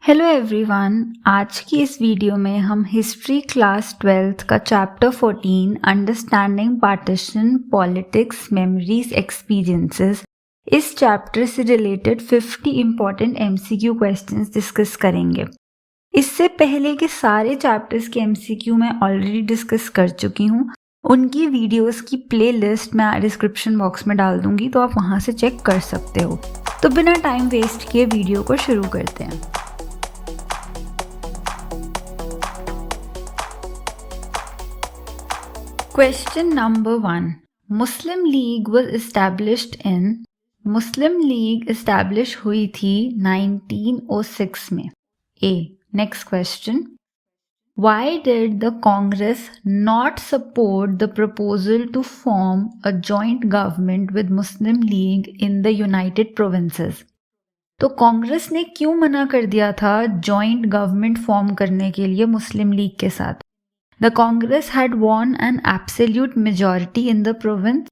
Hello everyone, आज की इस वीडियो में हम हिस्ट्री क्लास 12th का chapter 14 understanding partition politics memories experiences इस चैप्टर से related 50 important MCQ questions discuss करेंगे। इससे पहले के सारे चैप्टर्स के एमसीक्यू मैं ऑलरेडी डिस्कस कर चुकी हूँ। उनकी वीडियोस की प्लेलिस्ट मैं डिस्क्रिप्शन बॉक्स में डाल दूंगी, तो आप वहाँ से चेक कर सकते हो। तो बिना टाइम वेस्ट किए वीडियो को शुरू करते हैं। Question number 1. Muslim League was established in Muslim League established हुई थी 1906 में। A. Next question. Why did the Congress not support the proposal to form a joint government with Muslim League in the United Provinces? तो कांग्रेस ने क्यों मना कर दिया था जॉइंट गवर्नमेंट फॉर्म करने के लिए मुस्लिम लीग के साथ? The Congress had won an absolute majority in the province.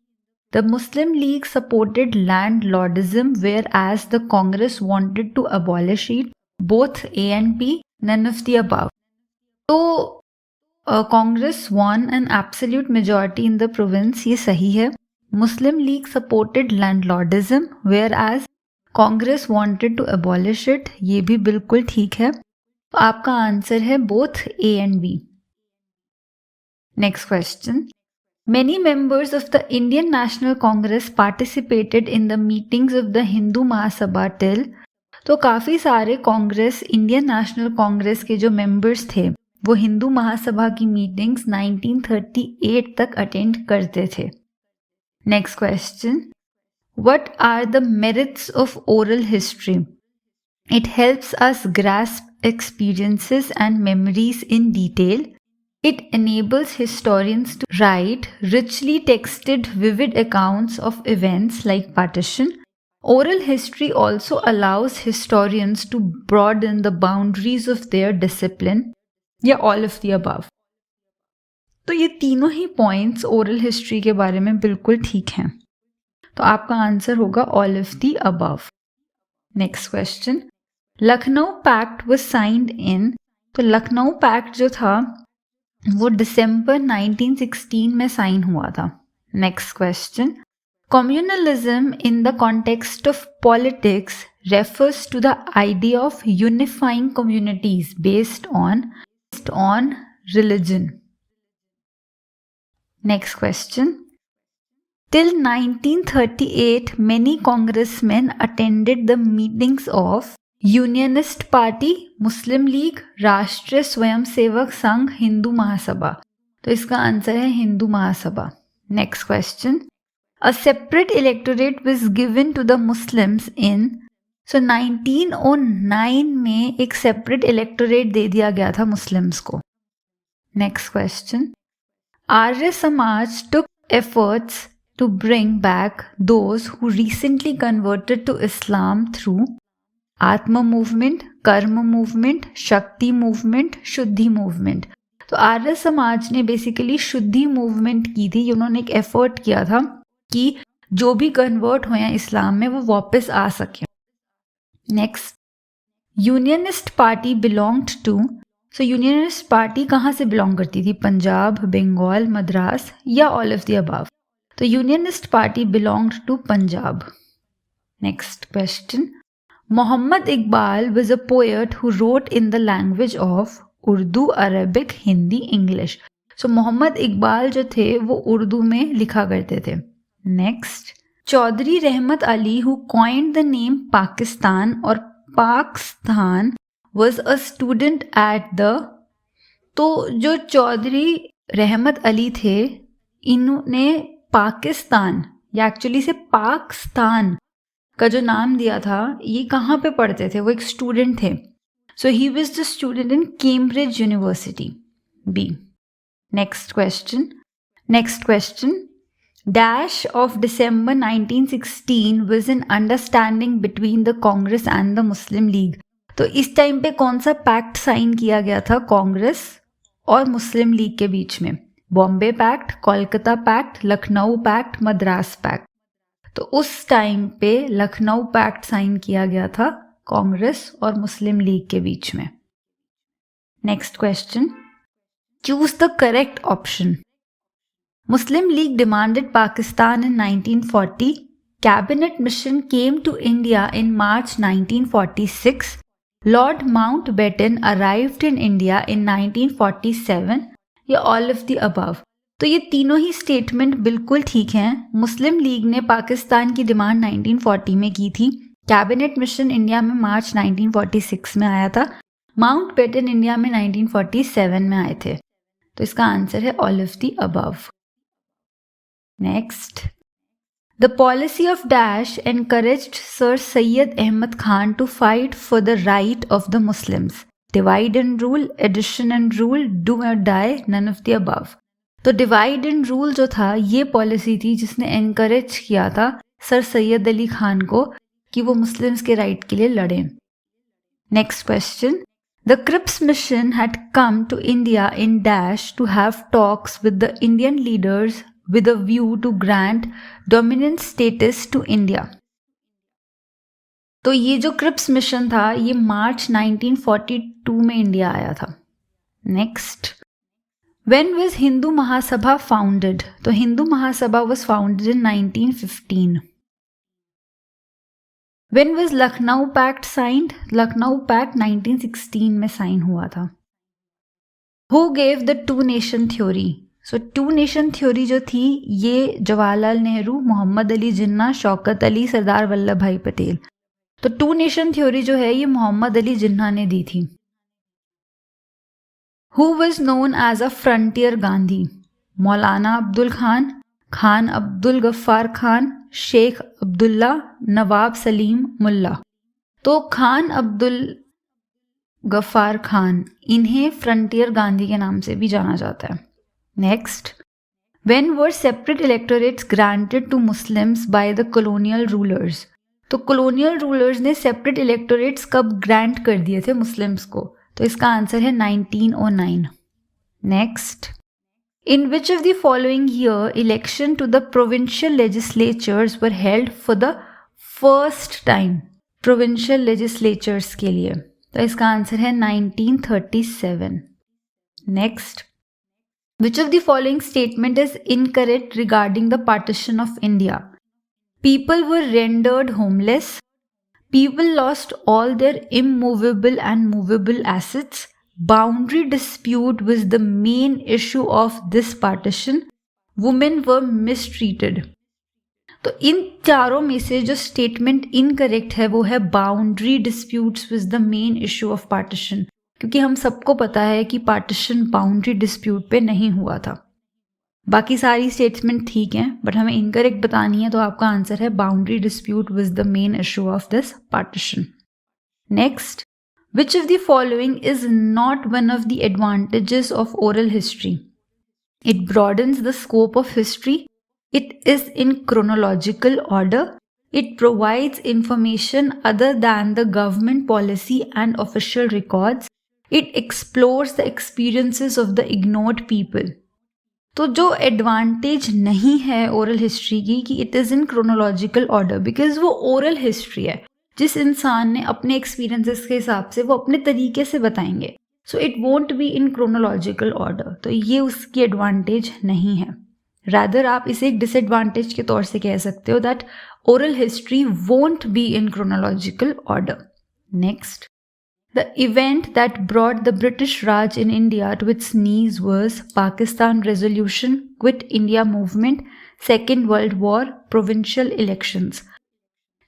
The Muslim League supported landlordism, whereas the Congress wanted to abolish it. Both A and B, none of the above. So, Congress won an absolute majority in the province. ये सही है. Muslim League supported landlordism, whereas Congress wanted to abolish it. ये भी बिल्कुल ठीक है. तो आपका आंसर है both A and B. Next question. Many members of the Indian National Congress participated in the meetings of the Hindu Mahasabha till. तो काफ़ी सारे कांग्रेस इंडियन नेशनल कांग्रेस के जो मेंबर्स थे वो हिंदू महासभा की मीटिंग्स 1938 तक अटेंड करते थे। Next question. What are the merits of oral history? It helps us grasp experiences and memories in detail. It enables historians to write richly texted, vivid accounts of events like partition. Oral history also allows historians to broaden the boundaries of their discipline. या all of the above. तो ये तीनों ही points oral history के बारे में बिल्कुल ठीक हैं। तो आपका आंसर होगा all of the above. Next question. Lucknow pact was signed in. तो लखनऊ पैक्ट जो था वो दिसंबर 1916 में साइन हुआ था। Next question. Communalism in the context of politics refers to the idea of unifying communities based on religion. Next question. Till 1938 many congressmen attended the meetings of Unionist Party, Muslim League, Rashtriya Swayamsevak Sangh, Hindu Mahasabha. तो इसका answer है Hindu Mahasabha. Next question. A separate electorate was given to the Muslims in. So 1909 में एक separate electorate दे दिया गया था Muslims को. Next question. Arya Samaj took efforts to bring back those who recently converted to Islam through Atma movement, Karma movement, Shakti movement, Shuddhi movement. तो आर्य समाज ने basically शुद्धि मूवमेंट की थी. उन्होंने एक एफर्ट किया था कि जो भी कन्वर्ट हुए हैं इस्लाम में वो वापस आ सके. Next. Unionist party belonged to. So unionist party कहाँ से बिलोंग करती थी? पंजाब, बंगाल, मद्रास या ऑल ऑफ द अबव? तो unionist party belonged to Punjab. Next question. Muhammad Iqbal was a poet who wrote in the language of Urdu, Arabic, Hindi, English. So Mohammad Iqbal जो थे वो उर्दू में लिखा करते थे. Next. Chaudhary Rahmat Ali who coined the name Pakistan और Pakistan was a student at the. तो जो चौधरी रहमत अली थे इन्होंने पाकिस्तान या एक्चुअली से पाकिस्तान का जो नाम दिया था ये कहाँ पे पढ़ते थे? वो एक स्टूडेंट थे. So he was the student in Cambridge University. B. Next question. Dash of December 1916 was an understanding between the Congress and the Muslim League. तो इस टाइम पे कौन सा पैक्ट साइन किया गया था कांग्रेस और मुस्लिम लीग के बीच में? Bombay pact, Kolkata pact, Lucknow pact, Madras pact. तो उस टाइम पे लखनऊ पैक्ट साइन किया गया था कांग्रेस और मुस्लिम लीग के बीच में। Next question, choose the correct option. Muslim League demanded Pakistan in 1940. Cabinet mission came to India in March 1946. Lord Mountbatten arrived in India in 1947. या all of the above। तो ये तीनों ही स्टेटमेंट बिल्कुल ठीक हैं। मुस्लिम लीग ने पाकिस्तान की डिमांड 1940 में की थी। कैबिनेट मिशन इंडिया में मार्च 1946 में आया था। माउंटबेटन इंडिया में 1947 में आए थे। तो इसका आंसर है all of the above. Next, the policy of Dash encouraged Sir Syed Ahmad Khan to fight for the right of the Muslims. Divide and rule, addition and rule, do or die, none of the above. तो divide and rule जो था ये policy थी जिसने encourage किया था sir Syed Ali Khan को कि वो मुस्लिम्स के राइट के लिए लड़ें। Next question, the Cripps mission had come to India in dash to have talks with the Indian leaders with a view to grant dominant status to India। तो ये जो क्रिप्स मिशन था ये मार्च 1942 में इंडिया आया था। Next, when was Hindu Mahasabha founded? तो Hindu Mahasabha was founded in 1915। When was Lucknow pact signed? Lucknow pact 1916 में साइन हुआ था। Who gave the two nation theory? So two nation theory जो थी ये जवाहरलाल नेहरू, मोहम्मद अली जिन्ना, शौकत अली, सरदार वल्लभ भाई पटेल। तो टू नेशन थ्योरी जो है ये मोहम्मद अली जिन्ना ने दी थी। Who was known as a frontier Gandhi? Maulana Abdul Khan, Khan Abdul Gaffar Khan, Sheikh Abdullah, नवाब सलीम मुल्ला। तो खान अब्दुल गफ्फार खान, इन्हें फ्रंटियर गांधी के नाम से भी जाना जाता है। Next, when were separate electorates granted to Muslims by the colonial rulers? तो colonial rulers ने separate electorates कब grant कर दिए थे मुस्लिम्स को? तो इसका आंसर है 1909। Next, in which of the following year election to the provincial legislatures were held for the first time? provincial legislatures के लिए तो इसका आंसर है 1937। Next, which of the following statement is incorrect regarding the partition of India? People were rendered homeless. People lost all their immovable and movable assets. Boundary dispute was the main issue of this partition. Women were mistreated. तो इन चारों में से जो statement incorrect है वो है boundary disputes was the main issue of partition, क्योंकि हम सबको पता है कि पार्टीशन बाउंड्री डिस्प्यूट पे नहीं हुआ था। बाकी सारी स्टेटमेंट ठीक हैं बट हमें इनकरेक्ट बतानी है, तो आपका आंसर है boundary dispute was the main issue of this partition. Next, which of the following is not one of the advantages of oral history? It broadens the scope of history, it is in chronological order, it provides information other than the government policy and official records, it explores the experiences of the ignored people। तो जो advantage नहीं है oral history की कि it is in chronological order, because वो oral history है, जिस इंसान ने अपने एक्सपीरियंसेस के हिसाब से वो अपने तरीके से बताएंगे, so it won't be in chronological order. तो ये उसकी एडवांटेज नहीं है, रादर आप इसे एक डिसएडवांटेज के तौर से कह सकते हो that oral history won't be in chronological order. Next, the event that brought the British Raj in India to its knees was Pakistan resolution, quit India movement, second world war, provincial elections.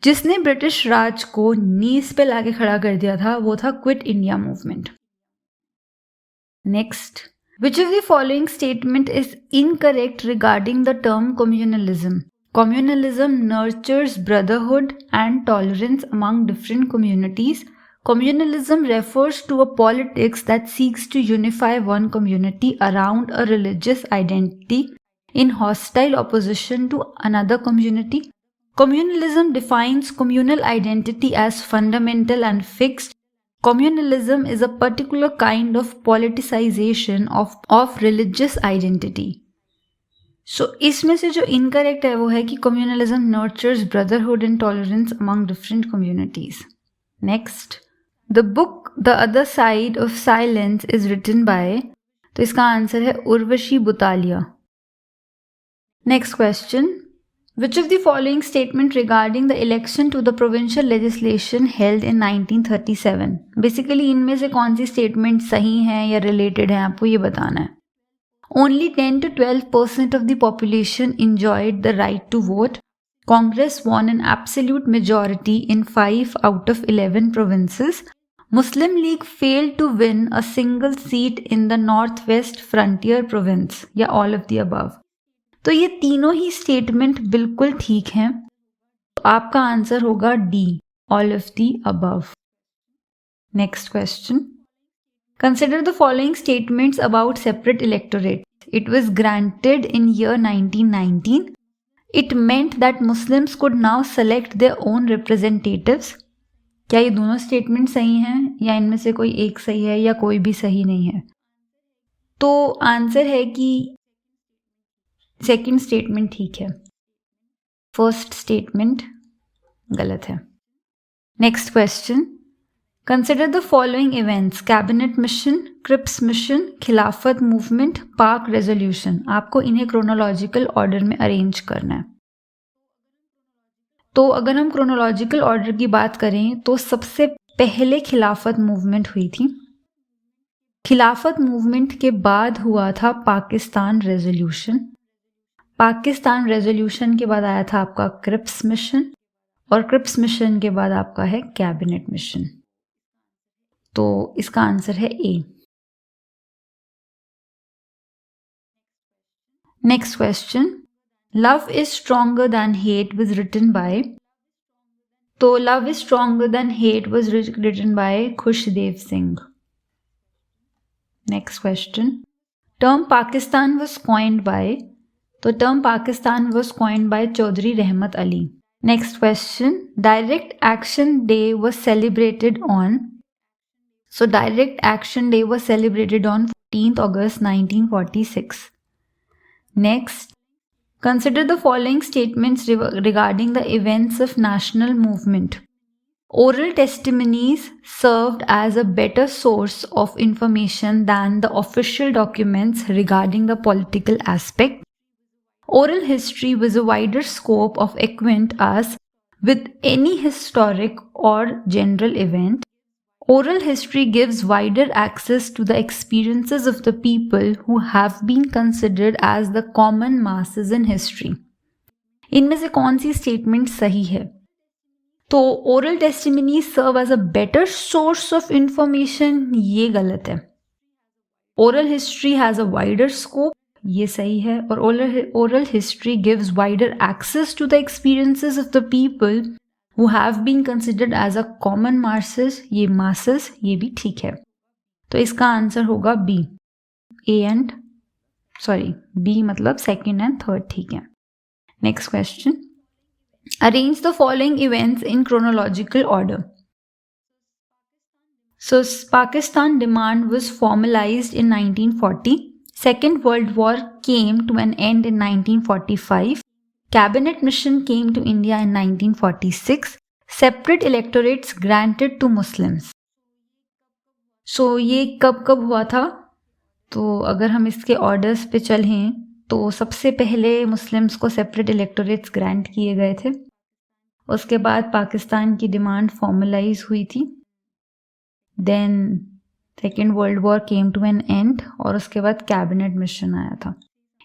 जिसने British Raj को knees पे लाके खड़ा कर दिया था वो था quit India movement. Next, which of the following statement is incorrect regarding the term communalism? Communalism nurtures brotherhood and tolerance among different communities. Communalism refers to a politics that seeks to unify one community around a religious identity in hostile opposition to another community. Communalism defines communal identity as fundamental and fixed. Communalism is a particular kind of politicization of religious identity. So इसमें से जो incorrect है वो है कि communalism nurtures brotherhood and tolerance among different communities. Next, the book the other side of silence is written by, तो इसका answer है Urvashi Butalia. Next question, which of the following statement regarding the election to the provincial legislation held in 1937? Basically इनमें से कौन सी statement सही है या related है, आपको ये बताना है। Only 10 to 12% of the population enjoyed the right to vote. Congress won an absolute majority in 5 out of 11 provinces. Muslim League failed to win a single seat in the Northwest Frontier Province. या all of the above. तो ये तीनों ही statement बिल्कुल ठीक हैं, तो आपका answer होगा D, all of the above. Next question. Consider the following statements about separate electorate. It was granted in year 1919. It meant that Muslims could now select their own representatives. क्या ये दोनों statement सही हैं या इनमें से कोई एक सही है या कोई भी सही नहीं है? तो आंसर है कि सेकंड स्टेटमेंट ठीक है, फर्स्ट स्टेटमेंट गलत है। Next question, consider the following events: cabinet mission, Cripps mission, Khilafat movement, Pak resolution. आपको इन्हें क्रोनोलॉजिकल ऑर्डर में अरेंज करना है। तो अगर हम क्रोनोलॉजिकल ऑर्डर की बात करें तो सबसे पहले खिलाफत मूवमेंट हुई थी। खिलाफत मूवमेंट के बाद हुआ था पाकिस्तान रेजोल्यूशन। पाकिस्तान रेजोल्यूशन के बाद आया था आपका क्रिप्स मिशन, और क्रिप्स मिशन के बाद आपका है कैबिनेट मिशन। तो इसका आंसर है A. Next question, love is stronger than hate was written by, तो love is stronger than hate was written by Khushdev Singh. Next question, term Pakistan was coined by, तो term Pakistan was coined by Chaudhary Rahmat Ali. Next question, direct action day was celebrated on, so Direct Action Day was celebrated on 14th August 1946. Next, consider the following statements regarding the events of national movement. Oral testimonies served as a better source of information than the official documents regarding the political aspect. Oral history was a wider scope of acquaint us with any historic or general event. Oral history gives wider access to the experiences of the people who have been considered as the common masses in history. इनमें से कौन सी statement सही है? तो oral testimony serve as a better source of information, ये गलत है। Oral history has a wider scope, ये सही है। और oral history gives wider access to the experiences of the people who have been considered as a common masses, ये masses, ये भी ठीक है। तो इसका आंसर होगा बी, बी मतलब सेकेंड एंड थर्ड ठीक है। Next question, arrange the following events in chronological order. So Pakistan demand was formalized in 1940. Second World War came to an end in 1945. Cabinet mission came to India in 1946. Separate electorates granted to Muslims. So ये कब कब हुआ था? तो अगर हम इसके orders पे चलें तो सबसे पहले मुस्लिम्स को सेपरेट इलेक्टोरेट्स ग्रांट किए गए थे। उसके बाद पाकिस्तान की डिमांड फॉर्मलाइज हुई थी। Then second world war came to an end, और उसके बाद कैबिनेट मिशन आया था।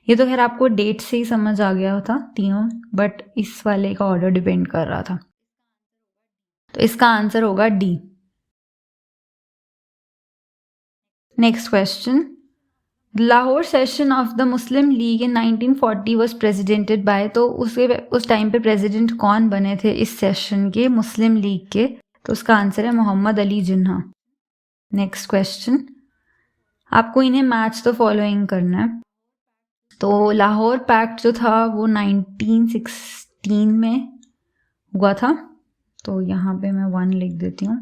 ये तो खैर आपको डेट से ही समझ आ गया था तीनों, बट इस वाले का ऑर्डर डिपेंड कर रहा था। तो इसका आंसर होगा D. Next question, the Lahore session of the Muslim League in 1940 was presidented by, तो उस टाइम पे प्रेसिडेंट कौन बने थे इस सेशन के, मुस्लिम लीग के? तो उसका आंसर है मोहम्मद अली जिन्ना। नेक्स्ट क्वेश्चन, आपको इन्हें मैच द फॉलोइंग करना है। तो लाहौर पैक्ट जो था वो 1916 में हुआ था, तो यहाँ पे मैं 1 लिख देती हूँ।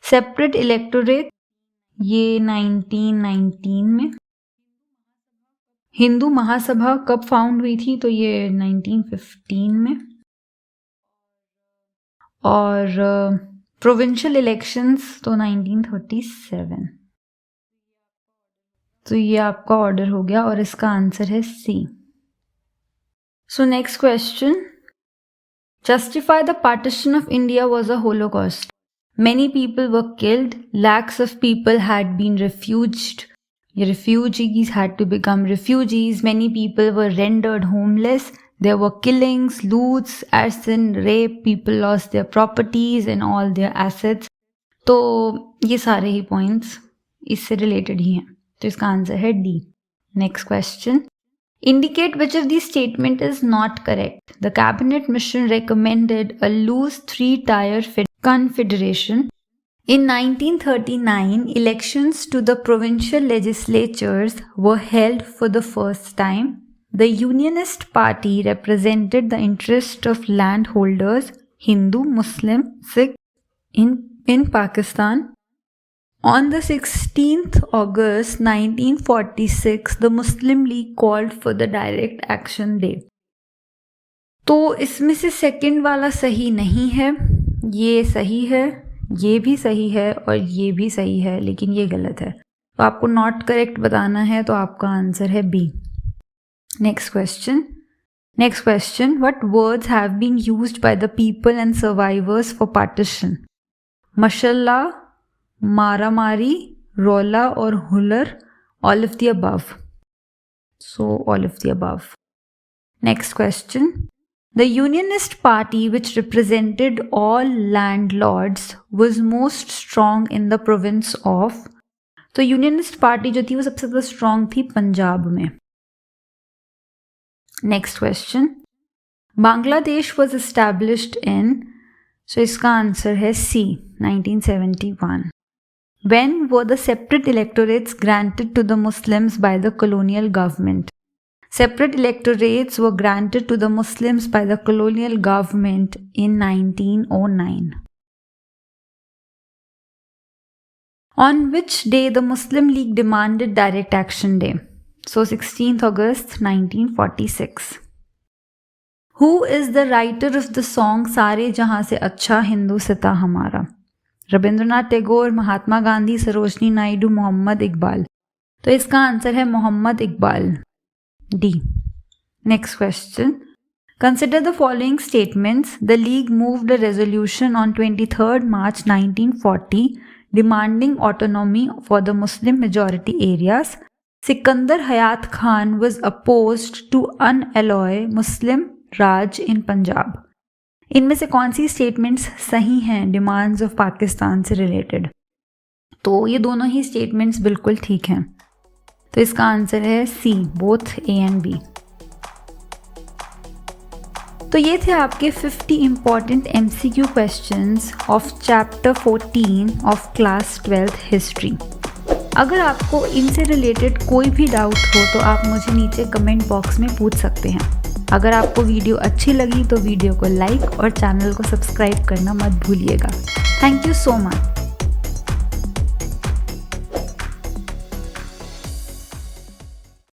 सेपरेट इलेक्टोरेट ये 1919 में। हिंदू महासभा कब फाउंड हुई थी? तो ये 1915 में। और प्रोविंशियल इलेक्शंस तो 1937। तो ये आपका ऑर्डर हो गया और इसका आंसर है C. So next question, justify the partition of India was a holocaust. Many people were killed, lakhs of people had been refugees had to become refugees, many people were rendered homeless, there were killings, loots, arson, rape, people lost their properties and all their assets. तो ये सारे ही points इससे related ही हैं, तो इसका answer है D. Next question, indicate which of these statement is not correct. The cabinet mission recommended a loose three-tier confederation. In 1939, elections to the provincial legislatures were held for the first time. The Unionist Party represented the interest of landholders, Hindu, Muslim, Sikh in Pakistan. On the 16th August 1946, the Muslim League called for the Direct Action Day. तो इसमें से second वाला सही नहीं है, ये सही है, ये भी सही है और ये भी सही है, लेकिन ये गलत है। तो आपको नॉट करेक्ट बताना है, तो आपका आंसर है B. Next question, what words have been used by the people and survivors for partition? मशल्ला, मारामारी, रोला और hullar, all of the above. So all of the above. Next question, the Unionist Party, which represented all landlords, was most strong in the province of. तो unionist Party जो थी वो सबसे ज़्यादा strong थी पंजाब में। Next question, Bangladesh was established in, so इसका answer है सी, 1971। When were the separate electorates granted to the Muslims by the colonial government? Separate electorates were granted to the Muslims by the colonial government in 1909. On which day the Muslim League demanded Direct Action Day? So 16th August 1946. Who is the writer of the song सारे जहां से अच्छा हिंदू सिता हमारा? रविंद्रनाथ टैगोर, महात्मा गांधी, सरोजनी नायडू, मोहम्मद इकबाल। तो इसका answer है Mohammad Iqbal, D. Next question. Consider the following statements. The League moved a resolution on 23rd March 1940 demanding autonomy for the Muslim majority areas. Sikandar Hayat Khan was opposed to unalloy Muslim Raj in Punjab. इनमें से कौन सी statements सही हैं demands of Pakistan से related? तो ये दोनों ही statements बिल्कुल ठीक हैं, तो इसका आंसर है सी, बोथ ए एंड बी। तो ये थे आपके 50 important MCQ questions of chapter 14 of class 12th history. अगर आपको इनसे रिलेटेड कोई भी डाउट हो तो आप मुझे नीचे कमेंट बॉक्स में पूछ सकते हैं। अगर आपको वीडियो अच्छी लगी तो वीडियो को लाइक और चैनल को सब्सक्राइब करना मत भूलिएगा। Thank you so much.